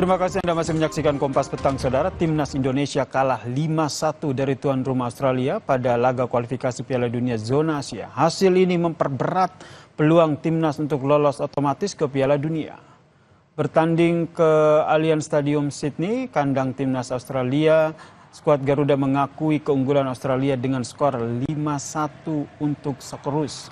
Terima kasih Anda masih menyaksikan Kompas Petang, Saudara. Timnas Indonesia kalah 5-1 dari tuan rumah Australia pada laga kualifikasi Piala Dunia Zona Asia. Hasil ini memperberat peluang timnas untuk lolos otomatis ke Piala Dunia. Bertanding ke Allianz Stadium Sydney, kandang timnas Australia, skuad Garuda mengakui keunggulan Australia dengan skor 5-1 untuk Socceroos.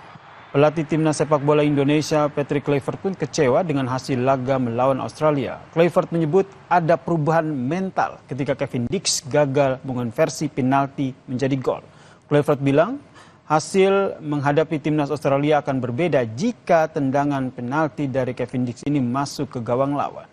Pelatih timnas sepak bola Indonesia, Patrick Kluivert pun kecewa dengan hasil laga melawan Australia. Kluivert menyebut ada perubahan mental ketika Kevin Dix gagal mengonversi penalti menjadi gol. Kluivert bilang hasil menghadapi timnas Australia akan berbeda jika tendangan penalti dari Kevin Dix ini masuk ke gawang lawan.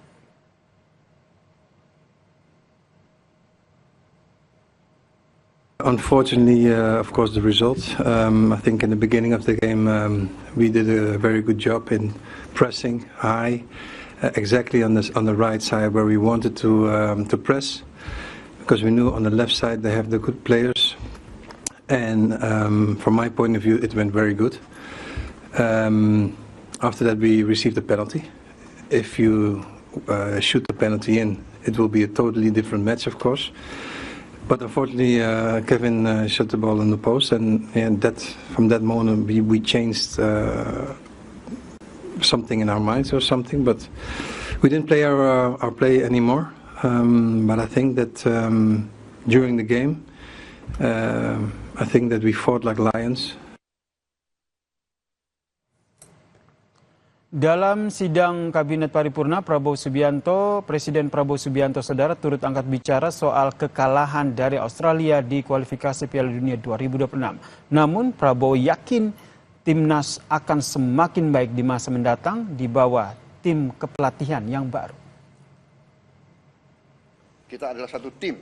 Unfortunately, of course, the results. I think in the beginning of the game, we did a very good job in pressing high, exactly on the right side where we wanted to press, because we knew on the left side they have the good players, and from my point of view, it went very good. After that, we received a penalty. If you shoot the penalty in, it will be a totally different match, of course. But unfortunately, Kevin shot the ball in the post, and from that moment we changed something in our minds or something. But we didn't play our play anymore. But I think that during the game, I think that we fought like lions. Dalam sidang Kabinet Paripurna, Presiden Prabowo Subianto, Saudara, turut angkat bicara soal kekalahan dari Australia di kualifikasi Piala Dunia 2026. Namun Prabowo yakin timnas akan semakin baik di masa mendatang di bawah tim kepelatihan yang baru. Kita adalah satu tim.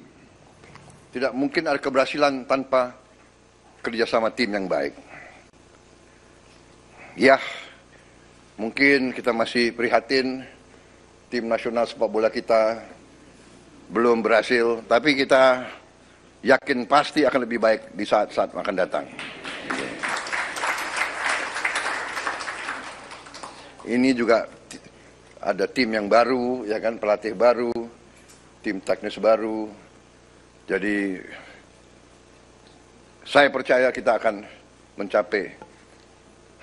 Tidak mungkin ada keberhasilan tanpa kerjasama tim yang baik. Ya, mungkin kita masih prihatin tim nasional sepak bola kita belum berhasil, tapi kita yakin pasti akan lebih baik di saat-saat akan datang. Ini juga ada tim yang baru, ya kan, pelatih baru, tim teknis baru. Jadi saya percaya kita akan mencapai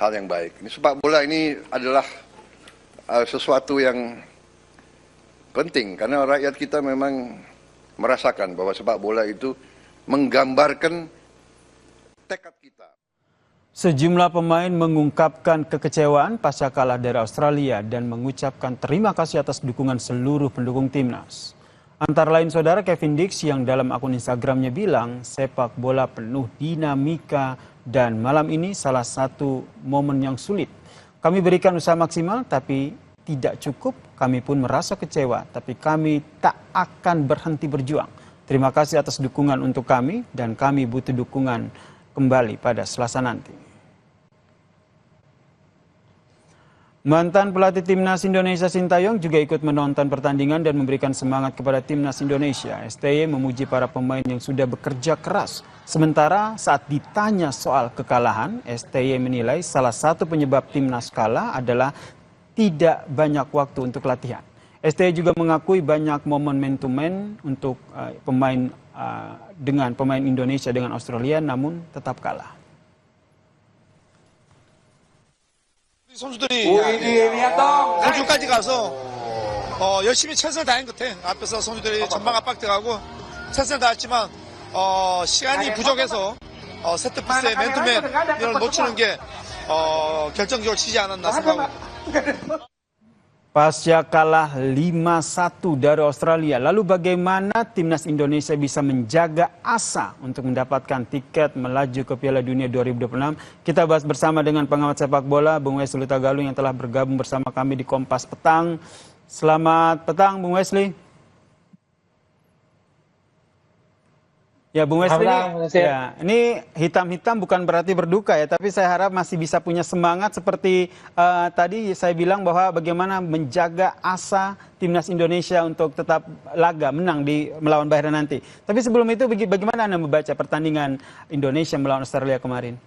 hal yang baik. Ini sepak bola ini adalah sesuatu yang penting karena rakyat kita memang merasakan bahwa sepak bola itu menggambarkan tekad kita. Sejumlah pemain mengungkapkan kekecewaan pasca kalah dari Australia dan mengucapkan terima kasih atas dukungan seluruh pendukung timnas. Antara lain, Saudara, Kevin Dix yang dalam akun Instagramnya bilang sepak bola penuh dinamika dan malam ini salah satu momen yang sulit. Kami berikan usaha maksimal tapi tidak cukup. Kami pun merasa kecewa tapi kami tak akan berhenti berjuang. Terima kasih atas dukungan untuk kami dan kami butuh dukungan kembali pada Selasa nanti. Mantan pelatih Timnas Indonesia Sintayong juga ikut menonton pertandingan dan memberikan semangat kepada Timnas Indonesia. STY memuji para pemain yang sudah bekerja keras. Sementara saat ditanya soal kekalahan, STY menilai salah satu penyebab Timnas kalah adalah tidak banyak waktu untuk latihan. STY juga mengakui banyak momen man to man untuk dengan pemain Indonesia dengan Australia, namun tetap kalah. 선수들이 호주까지 가서 열심히 최선을 다한 것 같아. 앞에서 선수들이 전방 압박 들어가고 최선을 다했지만 시간이 부족해서 세트피스의 맨투맨 이런 놓치는 게 결정적으로 치지 않았나 생각합니다. Pasca kalah 5-1 dari Australia, lalu bagaimana Timnas Indonesia bisa menjaga asa untuk mendapatkan tiket melaju ke Piala Dunia 2026? Kita bahas bersama dengan pengamat sepak bola, Bung Wesley Hutagalung yang telah bergabung bersama kami di Kompas Petang. Selamat petang, Bung Wesley. Ya, Bung Wesley, ini hitam-hitam bukan berarti berduka ya, tapi saya harap masih bisa punya semangat seperti tadi saya bilang bahwa bagaimana menjaga asa Timnas Indonesia untuk tetap laga menang di melawan Bahrain nanti. Tapi sebelum itu bagaimana Anda membaca pertandingan Indonesia melawan Australia kemarin?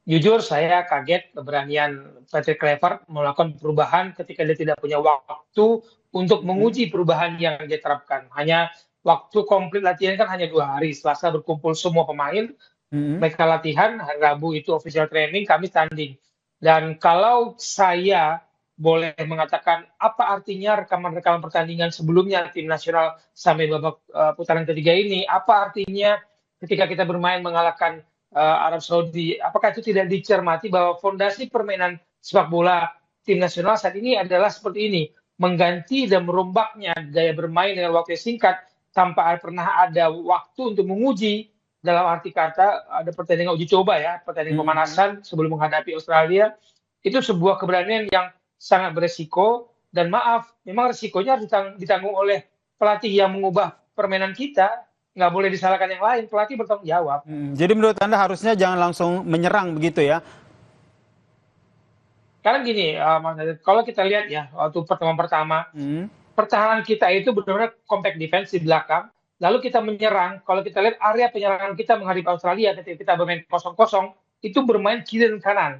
Jujur saya kaget keberanian Patrick Kluivert melakukan perubahan ketika dia tidak punya waktu untuk menguji perubahan yang dia terapkan. Hanya waktu komplit latihan kan hanya 2 hari. Selasa berkumpul semua pemain, mereka latihan, hari Rabu itu official training, Kamis tanding. Dan kalau saya boleh mengatakan apa artinya rekaman-rekaman pertandingan sebelumnya tim nasional sampai babak putaran ketiga ini, apa artinya ketika kita bermain mengalahkan Arab Saudi, apakah itu tidak dicermati bahwa fondasi permainan sepak bola tim nasional saat ini adalah seperti ini, mengganti dan merombaknya gaya bermain dengan waktu yang singkat tanpa pernah ada waktu untuk menguji, dalam arti kata ada pertandingan uji coba ya, pertandingan pemanasan sebelum menghadapi Australia, itu sebuah keberanian yang sangat beresiko, dan maaf, memang resikonya harus ditanggung oleh pelatih yang mengubah permainan kita. Nggak boleh disalahkan yang lain, pelatih bertanggung jawab. Jadi menurut Anda harusnya jangan langsung menyerang begitu ya? Karena gini, kalau kita lihat ya, waktu pertemuan pertama, pertahanan kita itu benar-benar compact defense di belakang, lalu kita menyerang, kalau kita lihat area penyerangan kita menghadapi Australia ketika kita bermain 0-0, itu bermain kiri dan kanan.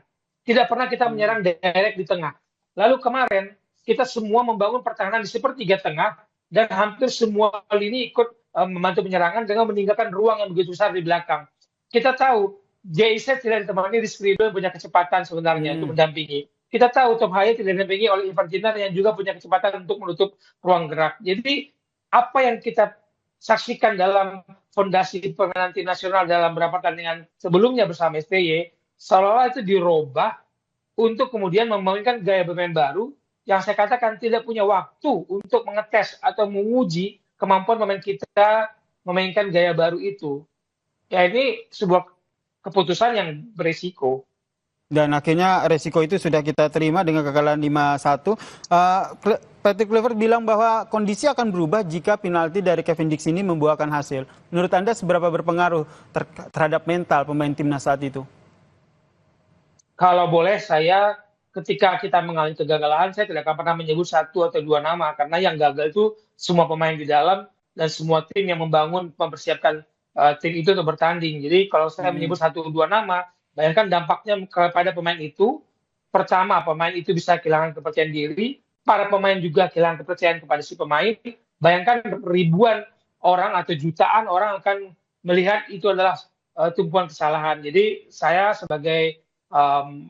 Tidak pernah kita menyerang direct di tengah. Lalu kemarin, kita semua membangun pertahanan di sepertiga tengah, dan hampir semua lini ikut membantu penyerangan dengan meninggalkan ruang yang begitu besar di belakang. Kita tahu JIZ tidak ditemani Rizky Ridho yang punya kecepatan sebenarnya untuk mendampingi. Kita tahu Tom Haya tidak didampingi oleh Ivan Cidar yang juga punya kecepatan untuk menutup ruang gerak. Jadi apa yang kita saksikan dalam fondasi permainan tim nasional dalam beberapa pertandingan sebelumnya bersama STY, seolah-olah itu dirubah untuk kemudian memainkan gaya bermain baru yang saya katakan tidak punya waktu untuk mengetes atau menguji kemampuan pemain kita memainkan gaya baru itu. Ya ini sebuah keputusan yang beresiko. Dan akhirnya resiko itu sudah kita terima dengan kekalahan 5-1. Patrick Kluivert bilang bahwa kondisi akan berubah jika penalti dari Kevin Dix ini membuahkan hasil. Menurut Anda seberapa berpengaruh terhadap mental pemain timnas saat itu? Kalau boleh saya, ketika kita mengalami kegagalan, saya tidak akan pernah menyebut 1 atau 2 nama, karena yang gagal itu semua pemain di dalam dan semua tim yang mempersiapkan tim itu untuk bertanding. Jadi kalau saya menyebut 1-2 nama, bayangkan dampaknya kepada pemain itu. Pertama, pemain itu bisa kehilangan kepercayaan diri, para pemain juga kehilangan kepercayaan kepada si pemain. Bayangkan ribuan orang atau jutaan orang akan melihat itu adalah tumpuan kesalahan. Jadi saya sebagai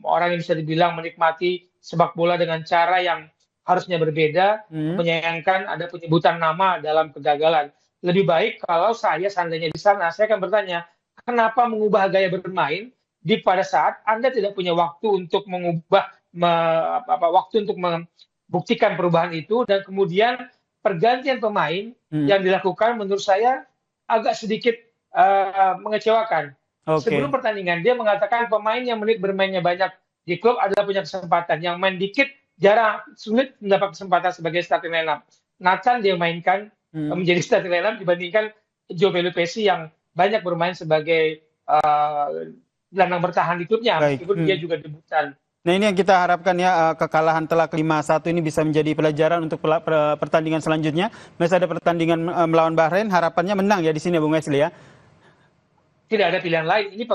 orang yang bisa dibilang menikmati sepak bola dengan cara yang harusnya berbeda, menyayangkan ada penyebutan nama dalam kegagalan. Lebih baik kalau saya seandainya di sana, saya akan bertanya, kenapa mengubah gaya bermain pada saat Anda tidak punya waktu untuk mengubah, waktu untuk membuktikan perubahan itu, dan kemudian pergantian pemain yang dilakukan menurut saya agak sedikit mengecewakan. Sebelum pertandingan dia mengatakan pemain yang bermainnya banyak di klub adalah punya kesempatan, yang main dikit jarang, sulit mendapat kesempatan sebagai starting lineup. Nathan dia mainkan menjadi starting lineup dibandingkan Joe Pelupesi yang banyak bermain sebagai gelandang bertahan di klubnya, meskipun dia juga debutan. Nah ini yang kita harapkan ya, kekalahan telak 5-1 ini bisa menjadi pelajaran untuk pertandingan selanjutnya. Masih ada pertandingan melawan Bahrain, harapannya menang ya di sini Bung Wesley ya. Tidak ada pilihan lain. Ini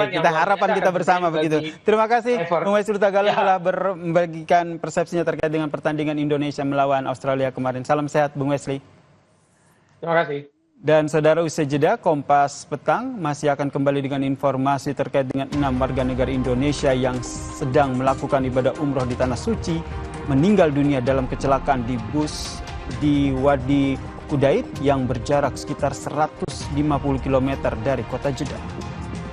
kita harapan kita bersama begitu. Terima kasih Bung Wesley Hutagalung telah membagikan persepsinya terkait dengan pertandingan Indonesia melawan Australia kemarin. Salam sehat Bung Wesley. Terima kasih. Dan saudara, usai jeda Kompas Petang masih akan kembali dengan informasi terkait dengan 6 warga negara Indonesia yang sedang melakukan ibadah umroh di Tanah Suci meninggal dunia dalam kecelakaan di bus di Wadi Kudait yang berjarak sekitar 150 km dari kota Jeddah.